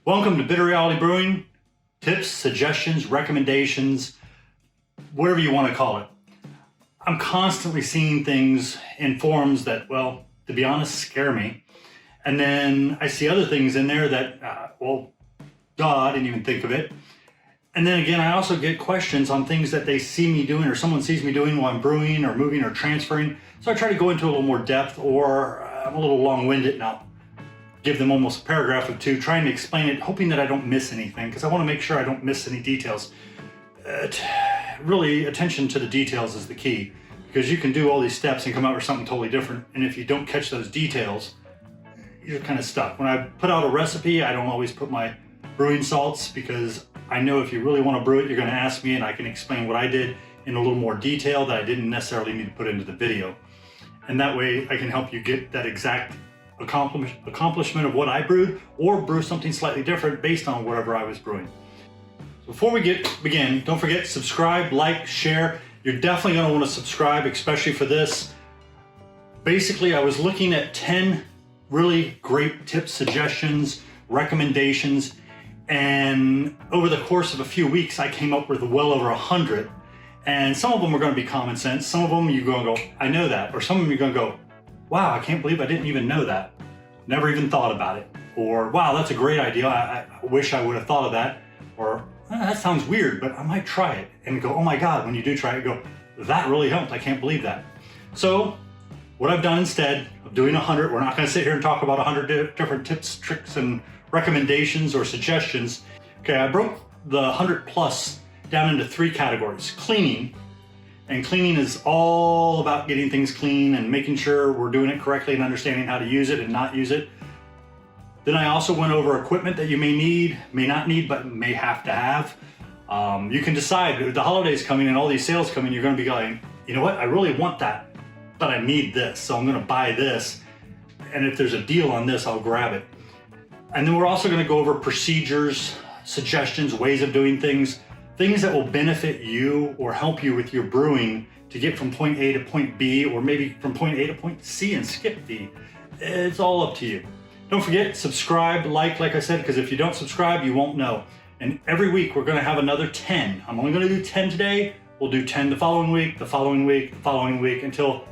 Welcome to Bitter Reality Brewing. Tips, suggestions, recommendations, whatever you want to call it. I'm constantly seeing things in forums that, well, to be honest, scare me. And then I see other things in there that, I didn't even think of it. And then again, I also get questions on things that they see me doing or someone sees me doing while I'm brewing or moving or transferring. So I try to go into a little more depth, or I'm a little long-winded and I'll give them almost a paragraph or two trying to explain it, hoping that I don't miss anything, because I want to make sure I don't miss any details. Really, attention to the details is the key, because you can do all these steps and come out with something totally different. And if you don't catch those details, you're kind of stuck. When I put out a recipe, I don't always put my brewing salts, because I know if you really want to brew it, you're going to ask me and I can explain what I did in a little more detail that I didn't necessarily need to put into the video. And that way I can help you get that exact accomplishment of what I brewed, or brew something slightly different based on whatever I was brewing. So before we begin, don't forget, subscribe, like, share. You're definitely going to want to subscribe, especially for this. Basically, I was looking at 10 really great tips, suggestions, recommendations, and over the course of a few weeks, I came up with well over 100. And some of them are going to be common sense. Some of them you're going to go, I know that. Or some of them you're going to go, wow, I can't believe I didn't even know that. Never even thought about it. Or, wow, that's a great idea. I wish I would have thought of that. Or, that sounds weird, but I might try it. And go, oh my God, when you do try it, go, that really helped. I can't believe that. So what I've done instead of doing 100, we're not going to sit here and talk about 100 different tips, tricks, and recommendations or suggestions. Okay, I broke the 100 plus down into 3 categories. Cleaning. And cleaning is all about getting things clean and making sure we're doing it correctly and understanding how to use it and not use it. Then I also went over equipment that you may need, may not need, but may have to have. You can decide, with the holidays coming and all these sales coming, you're going to be going, you know what, I really want that, but I need this, so I'm going to buy this. And if there's a deal on this, I'll grab it. And then we're also going to go over procedures, suggestions, ways of doing things that will benefit you or help you with your brewing to get from point A to point B, or maybe from point A to point C and skip D. It's all up to you. Don't forget, subscribe, like I said, because if you don't subscribe, you won't know. And every week we're going to have another 10. I'm only going to do 10 today. We'll do 10 the following week, the following week, the following week, until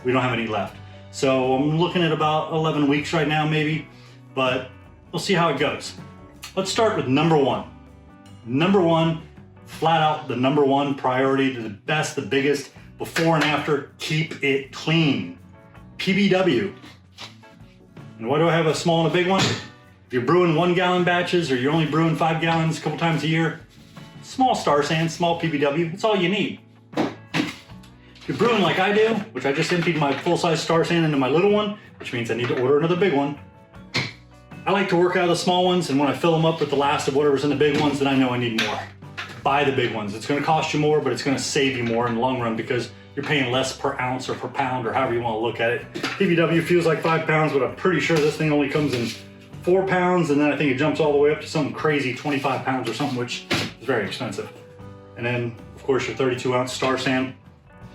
we don't have any left. So I'm looking at about 11 weeks right now, maybe, but we'll see how it goes. Let's start with number 1. Number 1, flat out the number 1 priority, the best, the biggest, before and after, keep it clean. PBW. And why do I have a small and a big one? If you're brewing 1 gallon batches, or you're only brewing 5 gallons a couple times a year, small Starsan, small PBW, it's all you need. If you're brewing like I do, which I just emptied my full-size Starsan into my little one, which means I need to order another big one. I like to work out of the small ones, and when I fill them up with the last of whatever's in the big ones, then I know I need more. Buy the big ones. It's going to cost you more, but it's going to save you more in the long run, because you're paying less per ounce or per pound, or however you want to look at it. PBW feels like 5 pounds, but I'm pretty sure this thing only comes in 4 pounds, and then I think it jumps all the way up to some crazy 25 pounds or something, which is very expensive. And then, of course, your 32-ounce Starsan,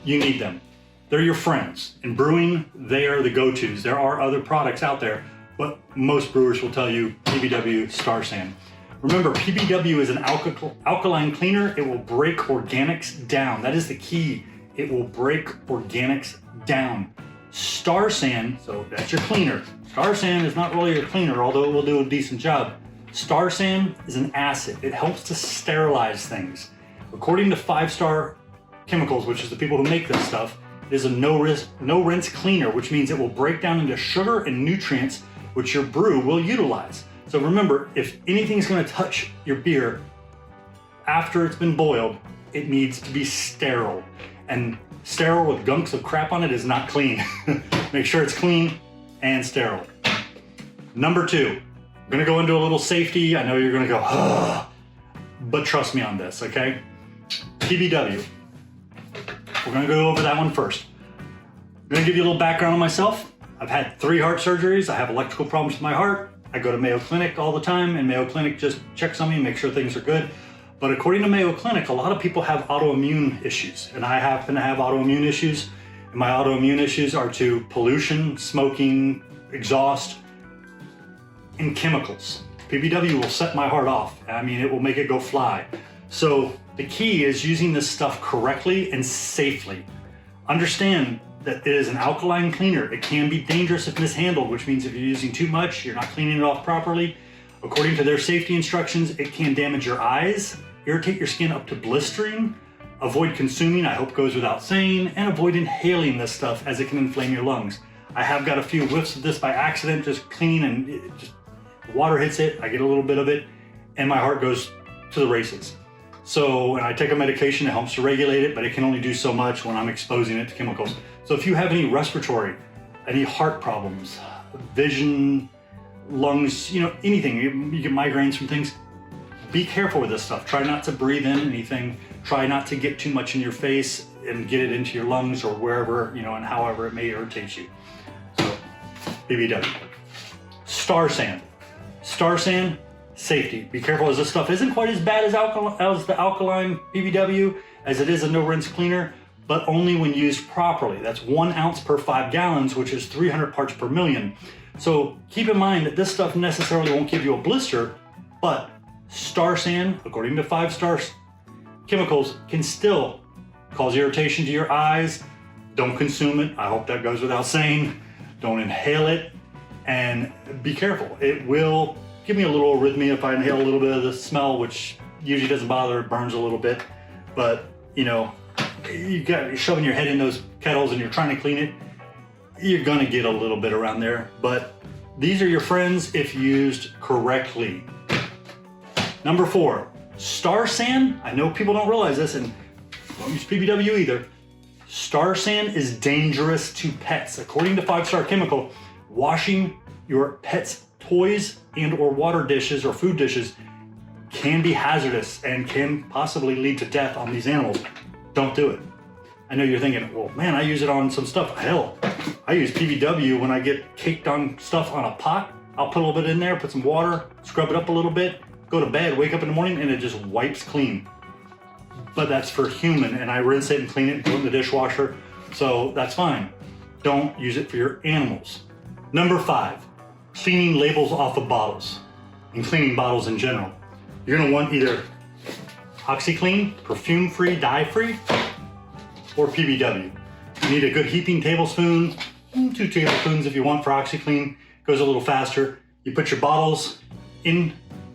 you need them. They're your friends. In brewing, they are the go-tos. There are other products out there, but most brewers will tell you PBW, Starsan. Remember, PBW is an alkaline cleaner. It will break organics down. That is the key. It will break organics down. Starsan, so that's your cleaner. Starsan is not really a cleaner, although it will do a decent job. Starsan is an acid. It helps to sterilize things. According to 5-Star Chemicals, which is the people who make this stuff, it is a no-rinse cleaner, which means it will break down into sugar and nutrients, which your brew will utilize. So remember, if anything's going to touch your beer after it's been boiled, it needs to be sterile. And sterile with gunks of crap on it is not clean. Make sure it's clean and sterile. Number 2, I'm going to go into a little safety. I know you're going to go, ugh, but trust me on this, okay? PBW. We're going to go over that one first. I'm going to give you a little background on myself. I've had 3 heart surgeries. I have electrical problems with my heart. I go to Mayo Clinic all the time, and Mayo Clinic just checks on me and makes sure things are good. But according to Mayo Clinic, a lot of people have autoimmune issues, and I happen to have autoimmune issues. And my autoimmune issues are to pollution, smoking, exhaust, and chemicals. PBW will set my heart off. I mean, it will make it go fly. So the key is using this stuff correctly and safely. Understand that it is an alkaline cleaner. It can be dangerous if mishandled, which means if you're using too much, you're not cleaning it off properly. According to their safety instructions, it can damage your eyes, irritate your skin up to blistering. Avoid consuming, I hope goes without saying, and avoid inhaling this stuff as it can inflame your lungs. I have got a few whiffs of this by accident, just cleaning, and just water hits it, I get a little bit of it, and my heart goes to the races. So, and I take a medication that helps to regulate it, but it can only do so much when I'm exposing it to chemicals. So if you have any respiratory, any heart problems, vision, lungs, you know, anything, you get migraines from things, be careful with this stuff. Try not to breathe in anything. Try not to get too much in your face and get it into your lungs or wherever, you know, and however it may irritate you. So, PBW. Starsan. Starsan Safety. Be careful, as this stuff isn't quite as bad as the alkaline PBW, as it is a no-rinse cleaner, but only when used properly. That's 1 ounce per 5 gallons, which is 300 parts per million. So keep in mind that this stuff necessarily won't give you a blister, but Starsan, according to 5-star chemicals, can still cause irritation to your eyes. Don't consume it. I hope that goes without saying. Don't inhale it, and be careful. It will give me a little arrhythmia if I inhale a little bit of the smell, which usually doesn't bother. It burns a little bit, but you know, you're shoving your head in those kettles and you're trying to clean it, you're gonna get a little bit around there, but these are your friends if used correctly. Number 4, Starsan. I know people don't realize this and don't use PBW either. Starsan is dangerous to pets. According to 5-star chemical, washing your pet's toys and or water dishes or food dishes can be hazardous and can possibly lead to death on these animals. Don't do it. I know you're thinking, well, man, I use it on some stuff. Hell, I use PBW when I get caked on stuff on a pot. I'll put a little bit in there, put some water, scrub it up a little bit, go to bed, wake up in the morning, and it just wipes clean. But that's for human, and I rinse it and clean it and put it in the dishwasher, so that's fine. Don't use it for your animals. Number 5, cleaning labels off of bottles and cleaning bottles in general. You're gonna want either OxyClean, perfume-free, dye-free, or PBW. You need a good heaping tablespoon, 2 tablespoons if you want for OxyClean. Goes a little faster. You put your bottles in,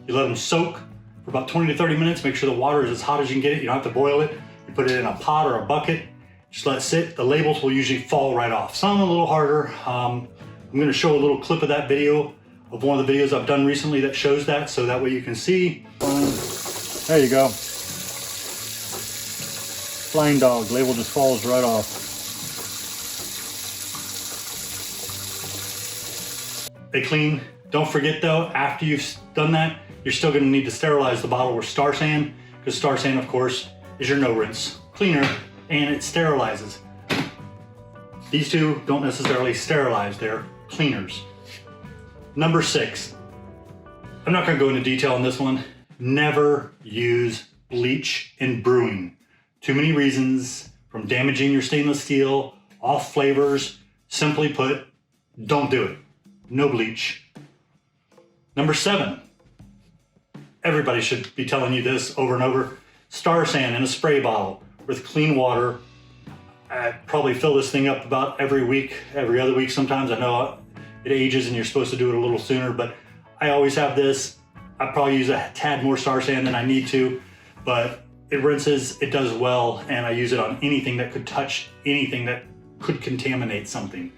you let them soak for about 20 to 30 minutes. Make sure the water is as hot as you can get it. You don't have to boil it. You put it in a pot or a bucket. Just let it sit. The labels will usually fall right off. Some a little harder. I'm gonna show a little clip of that video, of one of the videos I've done recently that shows that, so that way you can see. There you go. Flying dog, label just falls right off. They clean. Don't forget though, after you've done that, you're still gonna need to sterilize the bottle with Starsan, because Starsan, of course, is your no-rinse cleaner, and it sterilizes. These two don't necessarily sterilize, they're cleaners. Number 6, I'm not gonna go into detail on this one. Never use bleach in brewing. Too many reasons, from damaging your stainless steel, off flavors. Simply put, don't do it. No bleach. Number 7, everybody should be telling you this over and over. Starsan in a spray bottle with clean water. I probably fill this thing up about every week, every other week sometimes. I know it ages and you're supposed to do it a little sooner, but I always have this. I probably use a tad more Starsan than I need to, but it rinses, it does well, and I use it on anything that could touch anything that could contaminate something.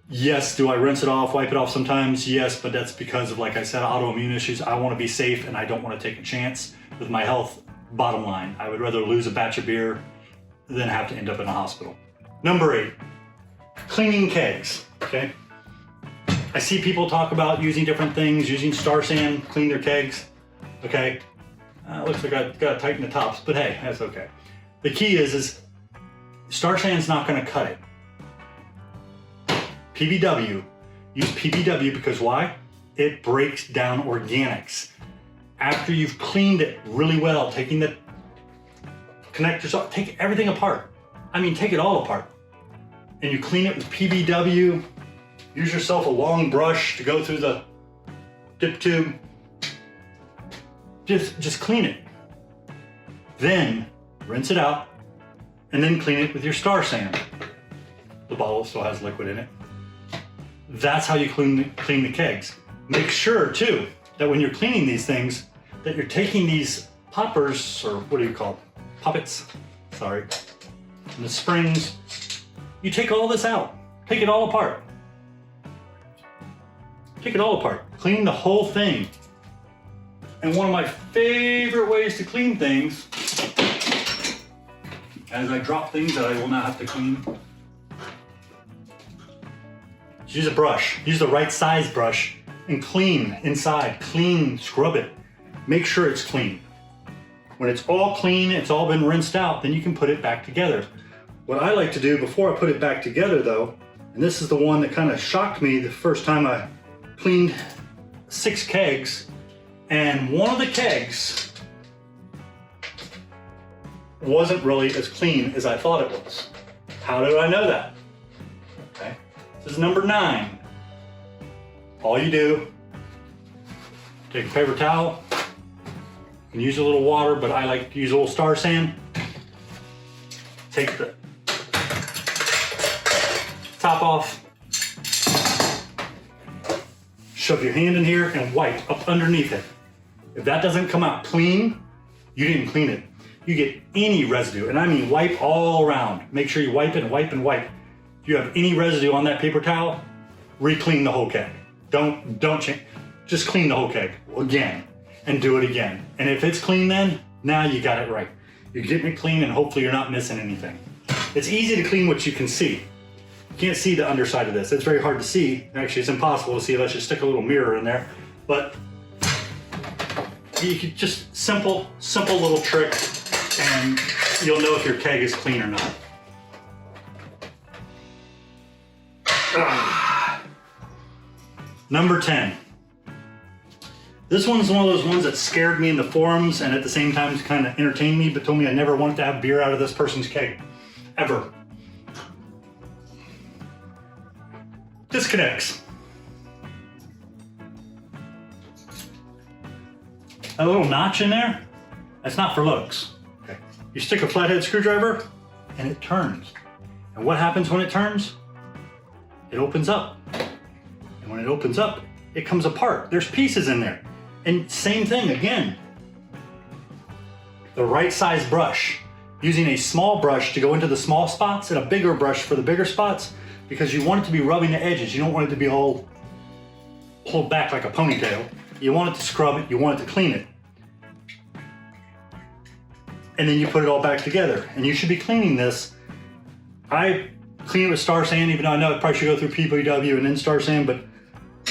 Yes, do I rinse it off, wipe it off sometimes? Yes, but that's because of, like I said, autoimmune issues. I want to be safe and I don't want to take a chance with my health. Bottom line, I would rather lose a batch of beer than have to end up in a hospital. Number 8, cleaning kegs, okay? I see people talk about using different things, using Starsan, clean their kegs, okay? Looks like I gotta tighten the tops, but hey, that's okay. The key is Starsan's not gonna cut it. PBW, use PBW because why? It breaks down organics. After you've cleaned it really well, taking the connectors off, take everything apart. I mean, take it all apart. And you clean it with PBW, use yourself a long brush to go through the dip tube, Just clean it. Then rinse it out and then clean it with your Starsan. The bottle still has liquid in it. That's how you clean the kegs. Make sure too that when you're cleaning these things that you're taking these poppers, or what do you call them? Poppets, sorry. And the springs, you take all this out. Take it all apart. Take it all apart. Clean the whole thing. And one of my favorite ways to clean things, as I drop things that I will not have to clean, use a brush. Use the right size brush and clean inside. Clean, scrub it. Make sure it's clean. When it's all clean, it's all been rinsed out, then you can put it back together. What I like to do before I put it back together though, and this is the one that kind of shocked me the first time I cleaned 6 kegs, and one of the kegs wasn't really as clean as I thought it was. How did I know that? Okay, this is number 9. All you do, take a paper towel, you can use a little water, but I like to use a little Starsan. Take the top off, shove your hand in here and wipe up underneath it. If that doesn't come out clean, you didn't clean it. You get any residue, and I mean wipe all around. Make sure you wipe it and wipe and wipe. If you have any residue on that paper towel, re-clean the whole keg. Don't change, just clean the whole keg again and do it again. And if it's clean then, now you got it right. You're getting it clean and hopefully you're not missing anything. It's easy to clean what you can see. You can't see the underside of this. It's very hard to see. Actually, it's impossible to see unless you stick a little mirror in there. But you could just simple little trick and you'll know if your keg is clean or not. Number 10. This one's one of those ones that scared me in the forums and at the same time kind of entertained me, but told me I never wanted to have beer out of this person's keg, ever. Disconnects. A little notch in there, that's not for looks. Okay. You stick a flathead screwdriver and it turns. And what happens when it turns? It opens up. And when it opens up, it comes apart. There's pieces in there. And same thing again. The right size brush. Using a small brush to go into the small spots and a bigger brush for the bigger spots, because you want it to be rubbing the edges. You don't want it to be all pulled back like a ponytail. You want it to scrub it, you want it to clean it. And then you put it all back together. And you should be cleaning this. I clean it with Starsan, even though I know it probably should go through PBW and then Starsan, but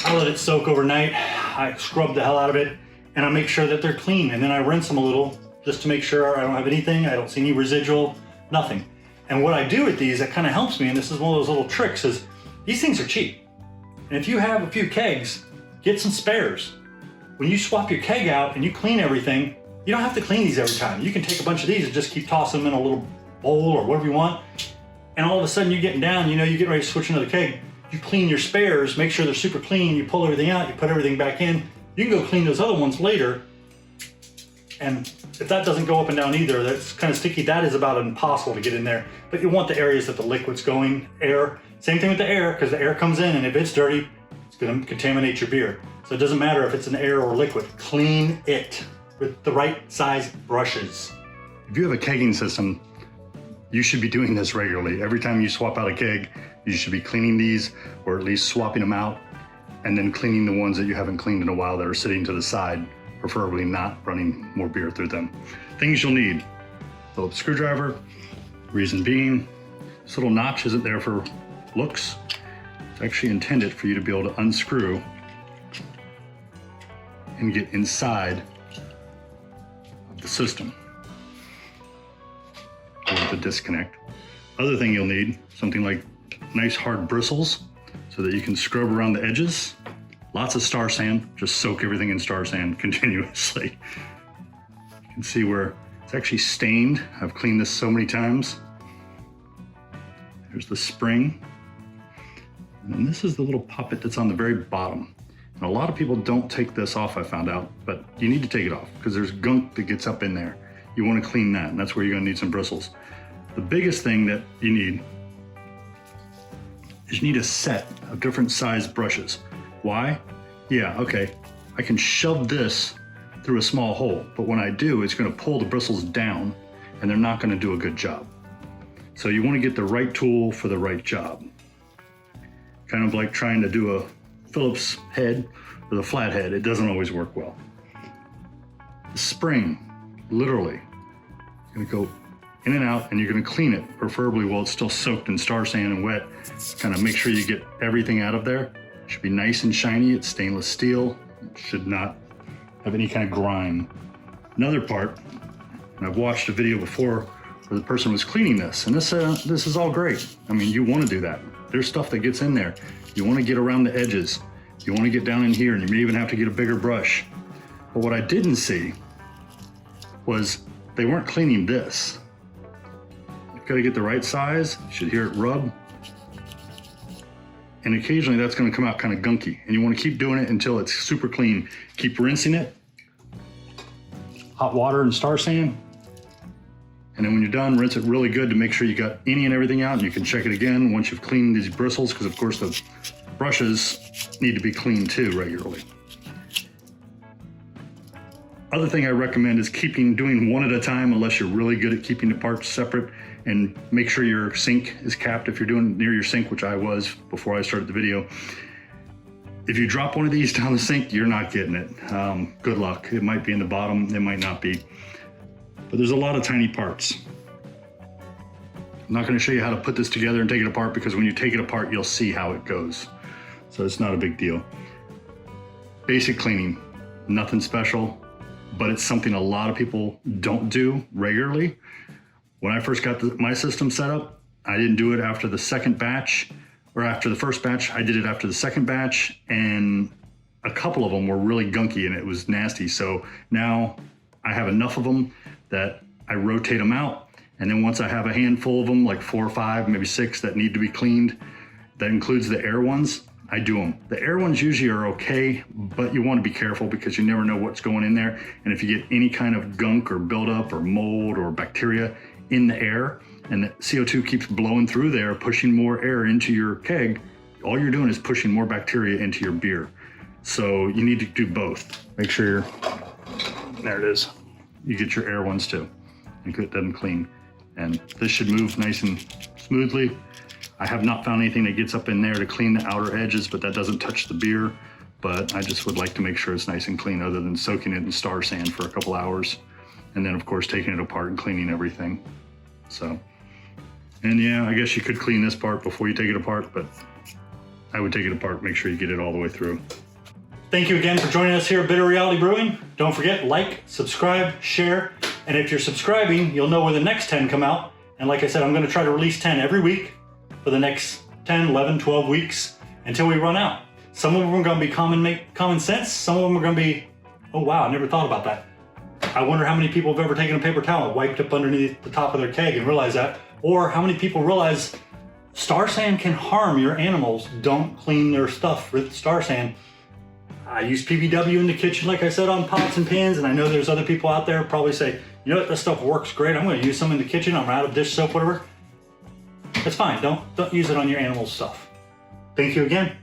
I let it soak overnight. I scrub the hell out of it and I make sure that they're clean. And then I rinse them a little just to make sure I don't have anything. I don't see any residual, nothing. And what I do with these that kind of helps me, and this is one of those little tricks, is these things are cheap. And if you have a few kegs, get some spares. When you swap your keg out and you clean everything, you don't have to clean these every time. You can take a bunch of these and just keep tossing them in a little bowl or whatever you want. And all of a sudden you're getting down, you know, you're getting ready to switch another keg. You clean your spares, make sure they're super clean, you pull everything out, you put everything back in. You can go clean those other ones later. And if that doesn't go up and down either, that's kind of sticky, that is about impossible to get in there. But you want the areas that the liquid's going, air. Same thing with the air, because the air comes in and if it's dirty, it's gonna contaminate your beer. So it doesn't matter if it's an air or liquid, clean it with the right size brushes. If you have a kegging system, you should be doing this regularly. Every time you swap out a keg, you should be cleaning these, or at least swapping them out, and then cleaning the ones that you haven't cleaned in a while that are sitting to the side, preferably not running more beer through them. Things you'll need: Phillips screwdriver. Reason being, this little notch isn't there for looks. It's actually intended for you to be able to unscrew and get inside of the system, or the disconnect. Other thing you'll need, something like nice hard bristles so that you can scrub around the edges. Lots of Starsan, just soak everything in Starsan continuously. You can see where it's actually stained. I've cleaned this so many times. There's the spring. And then this is the little poppet that's on the very bottom. And a lot of people don't take this off, I found out, but you need to take it off because there's gunk that gets up in there. You want to clean that, and that's where you're going to need some bristles. The biggest thing that you need is you need a set of different size brushes. Why? Yeah, okay, I can shove this through a small hole, but when I do, it's going to pull the bristles down and they're not going to do a good job. So you want to get the right tool for the right job. Kind of like trying to do a Phillips head with a flat head. It doesn't always work well. The spring, literally, you're going to go in and out and you're going to clean it, preferably while it's still soaked in Star Sand and wet. Kind of make sure you get everything out of there. It should be nice and shiny. It's stainless steel. It should not have any kind of grime. Another part, and I've watched a video before where the person was cleaning this, and this is all great. I mean, you want to do that. There's stuff that gets in there. You want to get around the edges. You want to get down in here, and you may even have to get a bigger brush. But what I didn't see was they weren't cleaning this. You've got to get the right size. You should hear it rub. And occasionally that's going to come out kind of gunky, and you want to keep doing it until it's super clean. Keep rinsing it. Hot water and Star Sand. And then when you're done, rinse it really good to make sure you got any and everything out, and you can check it again once you've cleaned these bristles, because of course the brushes need to be cleaned too regularly. Other thing I recommend is doing one at a time, unless you're really good at keeping the parts separate, and make sure your sink is capped if you're doing it near your sink, which I was before I started the video. If you drop one of these down the sink, you're not getting it. Good luck. It might be in the bottom, it might not be. But there's a lot of tiny parts. I'm not going to show you how to put this together and take it apart, because when you take it apart, you'll see how it goes. So it's not a big deal. Basic cleaning, nothing special, but it's something a lot of people don't do regularly. When I first got my system set up, I didn't do it after the second batch, or after the first batch. I did it after the second batch, and a couple of them were really gunky and it was nasty. So now I have enough of them that I rotate them out. And then once I have a handful of them, like 4 or 5, maybe 6 that need to be cleaned, that includes the air ones, I do them. The air ones usually are okay, but you want to be careful because you never know what's going in there. And if you get any kind of gunk or buildup or mold or bacteria in the air, and the CO2 keeps blowing through there, pushing more air into your keg, all you're doing is pushing more bacteria into your beer. So you need to do both. Make sure there it is. You get your air ones too, and get them clean. And this should move nice and smoothly. I have not found anything that gets up in there to clean the outer edges, but that doesn't touch the beer. But I just would like to make sure it's nice and clean, other than soaking it in Star Sand for a couple hours. And then of course taking it apart and cleaning everything. So, and yeah, I guess you could clean this part before you take it apart, but I would take it apart, make sure you get it all the way through. Thank you again for joining us here at Bitter Reality Brewing. Don't forget, like, subscribe, share, and if you're subscribing, you'll know when the next 10 come out. And like I said, I'm going to try to release 10 every week for the next 10, 11, 12 weeks until we run out. Some of them are going to be common sense. Some of them are going to be, oh wow, I never thought about that. I wonder how many people have ever taken a paper towel and wiped up underneath the top of their keg and realized that. Or how many people realize Star Sand can harm your animals. Don't clean their stuff with Star Sand. I use PBW in the kitchen, like I said, on pots and pans, and I know there's other people out there probably say, you know what, this stuff works great. I'm going to use some in the kitchen. I'm out of dish soap, whatever. That's fine. Don't use it on your animals' stuff. Thank you again.